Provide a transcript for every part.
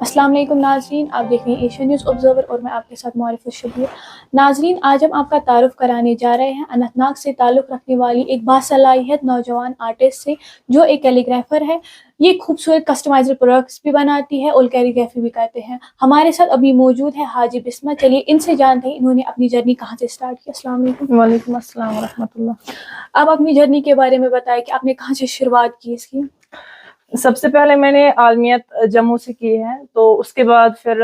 अस्सलाम वालेकुम नाजरीन, आप देख रहे हैं एशियन न्यूज़ ऑब्जर्वर और मैं आपके साथ मौरिफ़ शबीर। नाजरीन, आज हम आपका तारुफ कराने जा रहे हैं अनंतनाग से ताल्लुक़ रखने वाली एक बासलाहियत नौजवान आर्टिस्ट से, जो एक कैलीग्राफर है। ये खूबसूरत कस्टमाइज्ड प्रोडक्ट्स भी बनाती है और कैलीग्राफी भी करते हैं। हमारे साथ अभी मौजूद है हाजी बिस्मा। चलिए इनसे जानते हैं इन्होंने अपनी जर्नी कहाँ से स्टार्ट की। अस्सलाम वालेकुम। वालेकुम अस्सलाम वरहमतुल्लाह। आप अपनी जर्नी के बारे में बताएं कि आपने कहाँ से शुरुआत की इसकी। सबसे पहले मैंने आलमियत जम्मू से की है, तो उसके बाद फिर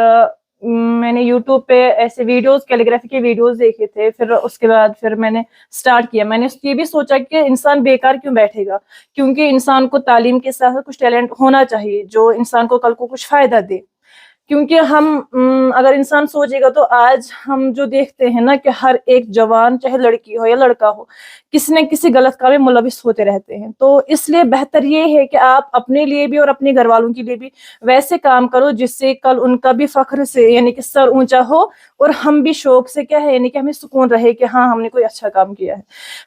मैंने यूट्यूब पे ऐसे वीडियोस, कैलीग्राफी के वीडियोस देखे थे। फिर उसके बाद फिर मैंने स्टार्ट किया। मैंने ये भी सोचा कि इंसान बेकार क्यों बैठेगा, क्योंकि इंसान को तालीम के साथ कुछ टैलेंट होना चाहिए जो इंसान को कल को कुछ फायदा दे। क्योंकि अगर इंसान सोचेगा तो आज हम जो देखते हैं ना कि हर एक जवान, चाहे लड़की हो या लड़का हो, किसी न किसी गलत काम में मुलविस होते रहते हैं। तो इसलिए बेहतर ये है कि आप अपने लिए भी और अपने घर वालों के लिए भी वैसे काम करो जिससे कल उनका भी फख्र से यानी कि सर ऊंचा हो, और हम भी शौक से क्या है यानी कि हमें सुकून रहे कि हाँ हमने कोई अच्छा काम किया है।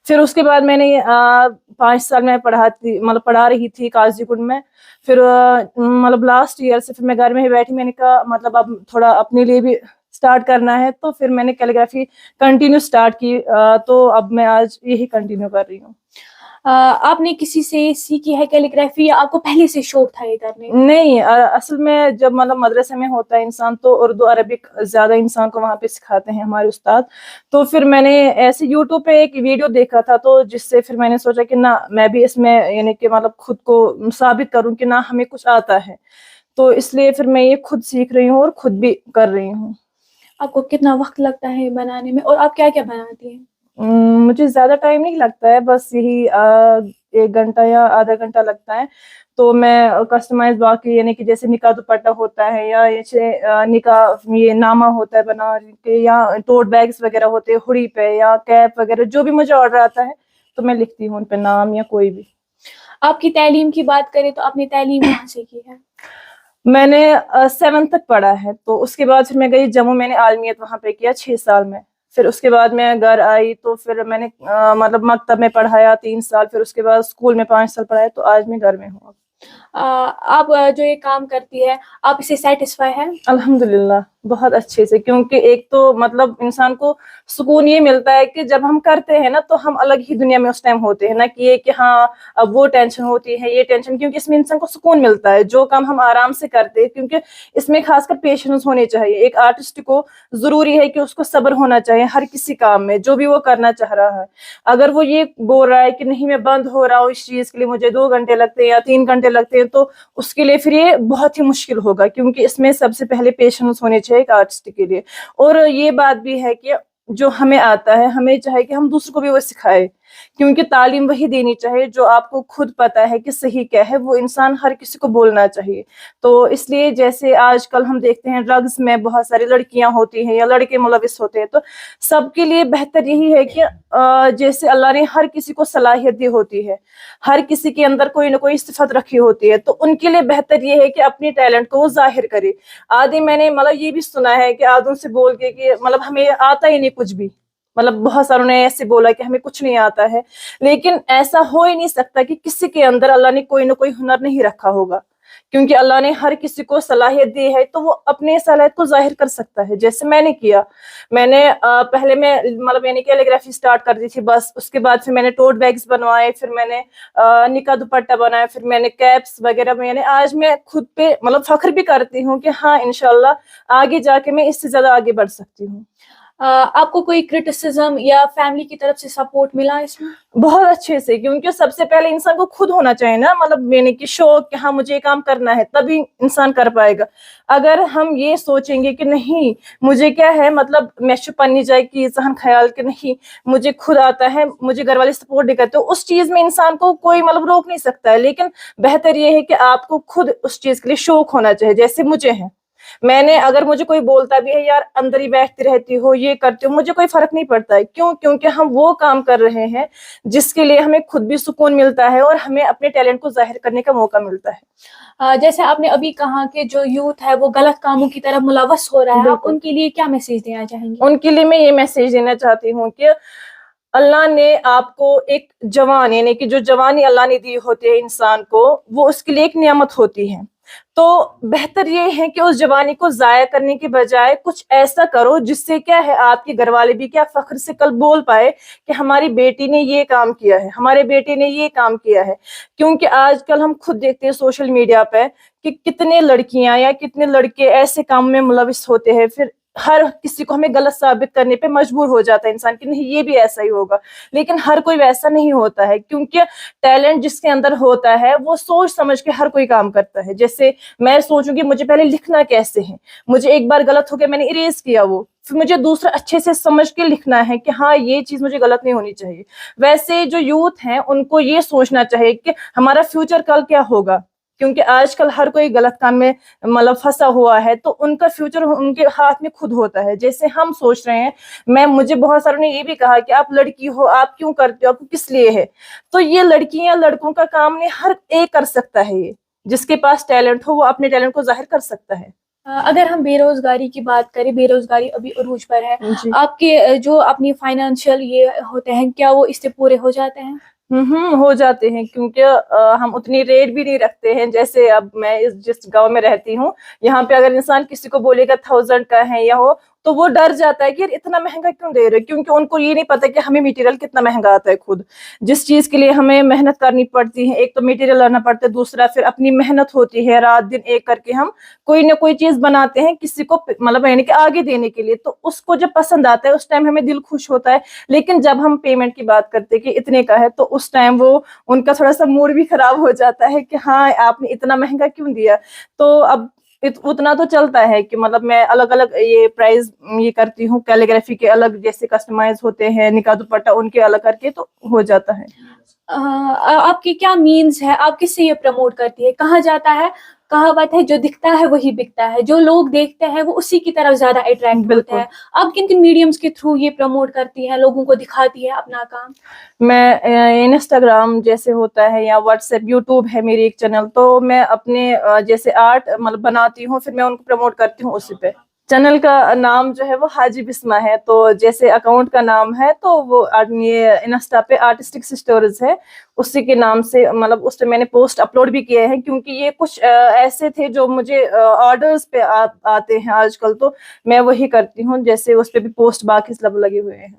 फिर उसके बाद मैंने 5 साल में पढ़ा रही थी काजीकुंड में। फिर लास्ट ईयर से फिर मैं घर में ही बैठी। मैंने कहा अब थोड़ा अपने लिए भी स्टार्ट करना है, तो फिर मैंने कैलीग्राफी कंटिन्यू स्टार्ट की। तो अब मैं आज यही कंटिन्यू कर रही हूँ। आपने किसी से सीखी है कैलीग्राफी या आपको पहले से शौक था ये करने का? नहीं, असल में जब मदरसे में होता है इंसान, तो उर्दू अरबिक ज्यादा इंसान को वहाँ पे सिखाते हैं हमारे उस्ताद। तो फिर मैंने ऐसे यूट्यूब पे एक वीडियो देखा था, तो जिससे फिर मैंने सोचा कि ना मैं भी इसमें यानी कि खुद को साबित करूँ कि ना हमें कुछ आता है। तो इसलिए फिर मैं ये खुद सीख रही हूँ और खुद भी कर रही हूँ। आपको कितना वक्त लगता है बनाने में और आप क्या क्या बनाती हैं? मुझे ज्यादा टाइम नहीं लगता है, बस यही 1 घंटा या आधा घंटा लगता है। तो मैं कस्टमाइज बाकी यानी कि जैसे निकाह दुपट्टा होता है, या ये निकाह ये नामा होता है बना के, या टोट बैग्स वगैरह होते हैं हुडी पे, या कैप वगैरह, जो भी मुझे ऑर्डर आता है तो मैं लिखती हूँ उन पे नाम या कोई भी। आपकी तालीम की बात करें तो आपने तालीम कहाँ से की है? मैंने 7th तक पढ़ा है, तो उसके बाद फिर मैं गई जम्मू। मैंने आलमियत वहाँ पे किया 6 साल में। फिर उसके बाद मैं घर आई, तो फिर मैंने मकतब में पढ़ाया 3 साल। फिर उसके बाद स्कूल में 5 साल पढ़ाया। तो आज मैं घर में हूँ। आप जो ये काम करती है, आप इससे सेटिस्फाई हैं? अल्हम्दुलिल्लाह, बहुत अच्छे से। क्योंकि एक तो इंसान को सुकून ये मिलता है कि जब हम करते हैं ना, तो हम अलग ही दुनिया में उस टाइम होते हैं ना, कि ये कि हाँ अब वो टेंशन होती है, ये टेंशन। क्योंकि इसमें इंसान को सुकून मिलता है जो काम हम आराम से करते हैं। क्योंकि इसमें खासकर पेशेंस होने चाहिए। एक आर्टिस्ट को जरूरी है कि उसको सब्र होना चाहिए हर किसी काम में, जो भी वो करना चाह रहा है। अगर वो ये बोल रहा है कि नहीं मैं बंद हो रहा हूँ इस चीज के लिए, मुझे 2 घंटे लगते हैं या 3 घंटे लगते हैं, तो उसके लिए फिर ये बहुत ही मुश्किल होगा। क्योंकि इसमें सबसे पहले पेशेंस होने चाहिए एक आर्टिस्ट के लिए। और ये बात भी है कि जो हमें आता है, हमें चाहे कि हम दूसरों को भी वो सिखाए। क्योंकि तालीम वही देनी चाहिए जो आपको खुद पता है कि सही क्या है, वो इंसान हर किसी को बोलना चाहिए। तो इसलिए जैसे आजकल हम देखते हैं ड्रग्स में बहुत सारी लड़कियां होती हैं या लड़के मुलविस होते हैं, तो सबके लिए बेहतर यही है कि जैसे अल्लाह ने हर किसी को सलाहियत दी होती है, हर किसी के अंदर कोई ना कोई सिफत रखी होती है, तो उनके लिए बेहतर ये है कि अपनी टैलेंट को वो जाहिर करे। आदि मैंने ये भी सुना है कि आदों से बोल के कि हमें आता ही नहीं कुछ भी। बहुत सारों ने ऐसे बोला कि हमें कुछ नहीं आता है। लेकिन ऐसा हो ही नहीं सकता कि किसी के अंदर अल्लाह ने कोई ना कोई हुनर नहीं रखा होगा। क्योंकि अल्लाह ने हर किसी को सलाहियत दी है, तो वो अपने सलाहियत को जाहिर कर सकता है। जैसे मैंने किया, मैंने पहले मैं मैंने कैलीग्राफी स्टार्ट कर दी थी बस। उसके बाद फिर मैंने टोट बैग्स बनवाए, फिर मैंने निका दुपट्टा बनाया, फिर मैंने कैप्स वगैरह। मैंने आज मैं खुद पे फख्र भी करती हूँ कि हाँ इंशाल्लाह आगे जाके मैं इससे ज्यादा आगे बढ़ सकती हूँ। आपको कोई क्रिटिसिज्म या फैमिली की तरफ से सपोर्ट मिला इसमें? बहुत अच्छे से। क्योंकि सबसे पहले इंसान को खुद होना चाहिए ना, मैंने कि शौक कि हाँ मुझे ये काम करना है, तभी इंसान कर पाएगा। अगर हम ये सोचेंगे कि नहीं मुझे क्या है, मैं छुपनी जाए कि जहन ख्याल कि नहीं मुझे खुद आता है, मुझे घर वाले सपोर्ट नहीं करते, उस चीज में इंसान को कोई रोक नहीं सकता है। लेकिन बेहतर ये है कि आपको खुद उस चीज के लिए शौक होना चाहिए। जैसे मुझे है, मैंने अगर मुझे कोई बोलता भी है यार अंदर ही बैठती रहती हो, ये करती हो, मुझे कोई फर्क नहीं पड़ता है। क्यों? क्योंकि हम वो काम कर रहे हैं जिसके लिए हमें खुद भी सुकून मिलता है और हमें अपने टैलेंट को जाहिर करने का मौका मिलता है। जैसे आपने अभी कहा कि जो यूथ है वो गलत कामों की तरफ मुलवस हो रहा है, आप उनके लिए क्या मैसेज देना चाहेंगे? उनके लिए मैं ये मैसेज देना चाहती हूँ कि अल्लाह ने आपको एक जवान यानी कि जो जवानी अल्लाह ने दी होती है इंसान को, वो उसके लिए एक नियामत होती है। تو بہتر یہ ہے کہ اس جوانی کو ضائع کرنے کے بجائے کچھ ایسا کرو جس سے کیا ہے آپ کے گھر والے بھی کیا فخر سے کل بول پائے کہ ہماری بیٹی نے یہ کام کیا ہے، ہمارے بیٹے نے یہ کام کیا ہے. کیونکہ آج کل ہم خود دیکھتے ہیں سوشل میڈیا پہ کہ کتنے لڑکیاں یا کتنے لڑکے ایسے کام میں ملوث ہوتے ہیں، پھر ہر کسی کو ہمیں غلط ثابت کرنے پہ مجبور ہو جاتا ہے انسان کہ نہیں یہ بھی ایسا ہی ہوگا. لیکن ہر کوئی ویسا نہیں ہوتا ہے، کیونکہ ٹیلنٹ جس کے اندر ہوتا ہے وہ سوچ سمجھ کے ہر کوئی کام کرتا ہے. جیسے میں سوچوں کہ مجھے پہلے لکھنا کیسے ہے، مجھے ایک بار غلط ہو گیا میں نے اریز کیا وہ، پھر مجھے دوسرا اچھے سے سمجھ کے لکھنا ہے کہ ہاں یہ چیز مجھے غلط نہیں ہونی چاہیے. ویسے جو یوتھ ہیں ان کو یہ سوچنا چاہیے کہ ہمارا فیوچر کل کیا ہوگا، کیونکہ آج کل ہر کوئی غلط کام میں مطلب پھنسا ہوا ہے، تو ان کا فیوچر ان کے ہاتھ میں خود ہوتا ہے. جیسے ہم سوچ رہے ہیں، مجھے بہت ساروں نے یہ بھی کہا کہ آپ لڑکی ہو، آپ کیوں کرتے ہو، آپ کو کس لیے ہے. تو یہ لڑکیاں لڑکوں کا کام نہیں، ہر ایک کر سکتا ہے. یہ جس کے پاس ٹیلنٹ ہو وہ اپنے ٹیلنٹ کو ظاہر کر سکتا ہے. اگر ہم بے روزگاری کی بات کریں، بے روزگاری ابھی عروج پر ہے، جی آپ کے جو اپنی فائنینشیل یہ ہوتے ہیں کیا وہ اس سے پورے ہو جاتے ہیں؟ ہو جاتے ہیں، کیونکہ ہم اتنی ریٹ بھی نہیں رکھتے ہیں. جیسے اب میں جس گاؤں میں رہتی ہوں یہاں پہ اگر انسان کسی کو بولے گا 1000 کا ہے یا ہو تو وہ ڈر جاتا ہے کہ یار اتنا مہنگا کیوں دے رہے، کیونکہ ان کو یہ نہیں پتا کہ ہمیں میٹیریل کتنا مہنگا آتا ہے. خود جس چیز کے لیے ہمیں محنت کرنی پڑتی ہے، ایک تو میٹیریل لانا پڑتا ہے، دوسرا پھر اپنی محنت ہوتی ہے، رات دن ایک کر کے ہم کوئی نہ کوئی چیز بناتے ہیں کسی کو مطلب یعنی کہ آگے دینے کے لیے. تو اس کو جب پسند آتا ہے اس ٹائم ہمیں دل خوش ہوتا ہے. لیکن جب ہم پیمنٹ کی بات کرتے کہ اتنے کا ہے تو اس ٹائم وہ ان کا تھوڑا سا موڈ بھی خراب ہو جاتا ہے کہ ہاں آپ نے اتنا مہنگا کیوں دیا. تو اب اتنا تو چلتا ہے کہ مطلب میں الگ الگ یہ پرائز یہ کرتی ہوں، کیلیگرافی کے الگ جیسے کسٹمائز ہوتے ہیں، نکاح دوپٹہ ان کے الگ کر کے تو ہو جاتا ہے. آپ کے کیا مینز ہے، آپ کس سے یہ پروموٹ کرتی ہے؟ کہا جاتا ہے، کہاوت ہے جو دکھتا ہے وہی بکتا ہے، جو لوگ دیکھتے ہیں وہ اسی کی طرف زیادہ اٹریکٹ ہوتے بالکل. ہیں. آپ کن کن میڈیمز کے تھرو یہ پروموٹ کرتی ہیں، لوگوں کو دکھاتی ہے اپنا کام؟ میں انسٹاگرام جیسے ہوتا ہے یا واٹس ایپ، یوٹیوب ہے میری ایک چینل، تو میں اپنے جیسے آرٹ مطلب بناتی ہوں، پھر میں ان کو پروموٹ کرتی ہوں اسی پہ. چینل کا نام جو ہے وہ حاجی بسمہ ہے، تو جیسے اکاؤنٹ کا نام ہے تو وہ یہ انسٹا پہ آرٹسٹک سسٹرز ہے، اسی کے نام سے مطلب اس پہ میں نے پوسٹ اپلوڈ بھی کیے ہیں. کیونکہ یہ کچھ ایسے تھے جو مجھے آرڈرز پہ آتے ہیں آج کل، تو میں وہی کرتی ہوں. جیسے اس پہ بھی پوسٹ باقی سب لگے ہوئے ہیں.